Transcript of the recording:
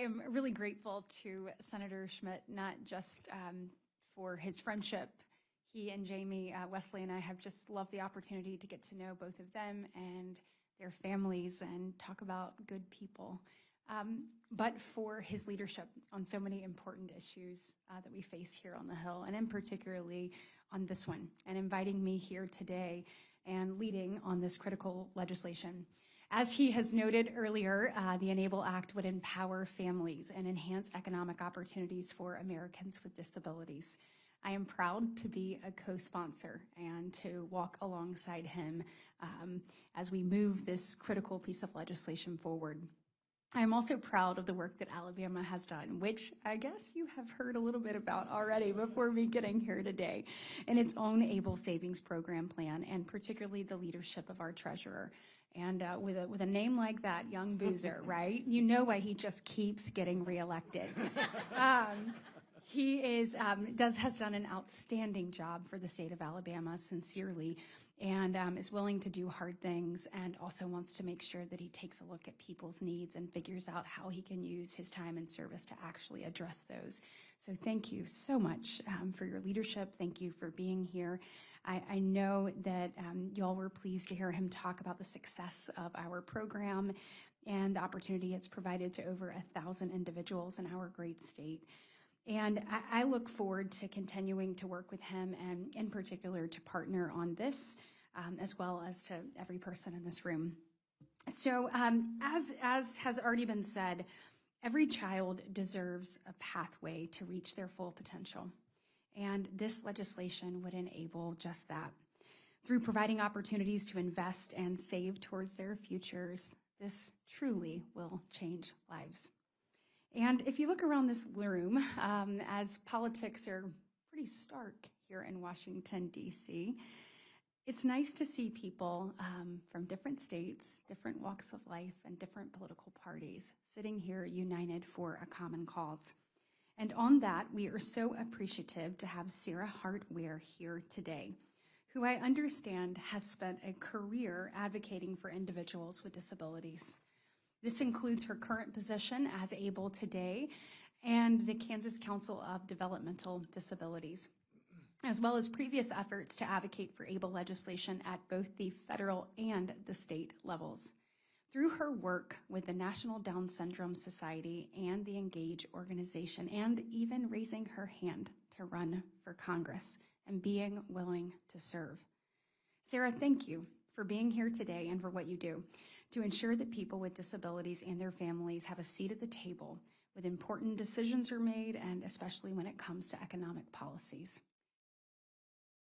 am really grateful to Senator Schmidt, not just for his friendship. He and Jamie, Wesley, and I have just loved the opportunity to get to know both of them and their families and talk about good people. But for his leadership on so many important issues that we face here on the Hill, and in particularly on this one, and inviting me here today and leading on this critical legislation. As he has noted earlier, the Enable Act would empower families and enhance economic opportunities for Americans with disabilities. I am proud to be a co-sponsor and to walk alongside him as we move this critical piece of legislation forward. I am also proud of the work that Alabama has done, which I guess you have heard a little bit about already before me getting here today, in its own ABLE Savings Program plan, and particularly the leadership of our treasurer. And with a name like that, Young Boozer, right? You know why he just keeps getting reelected. He has done an outstanding job for the state of Alabama, sincerely, and is willing to do hard things, and also wants to make sure that he takes a look at people's needs and figures out how he can use his time and service to actually address those. So thank you so much for your leadership. Thank you for being here. I know that y'all were pleased to hear him talk about the success of our program and the opportunity it's provided to over 1,000 individuals in our great state. And I look forward to continuing to work with him, and in particular to partner on this, as well as to every person in this room. So as has already been said, every child deserves a pathway to reach their full potential. And this legislation would enable just that. Through providing opportunities to invest and save towards their futures, this truly will change lives. And if you look around this room, as politics are pretty stark here in Washington, D.C., it's nice to see people from different states, different walks of life, and different political parties sitting here united for a common cause. And on that, we are so appreciative to have Sarah Hart-Ware here today, who I understand has spent a career advocating for individuals with disabilities. This includes her current position as ABLE today and the Kansas Council of Developmental Disabilities, as well as previous efforts to advocate for ABLE legislation at both the federal and the state levels. Through her work with the National Down Syndrome Society and the Engage organization, and even raising her hand to run for Congress and being willing to serve. Sarah, thank you for being here today and for what you do to ensure that people with disabilities and their families have a seat at the table when important decisions are made, and especially when it comes to economic policies.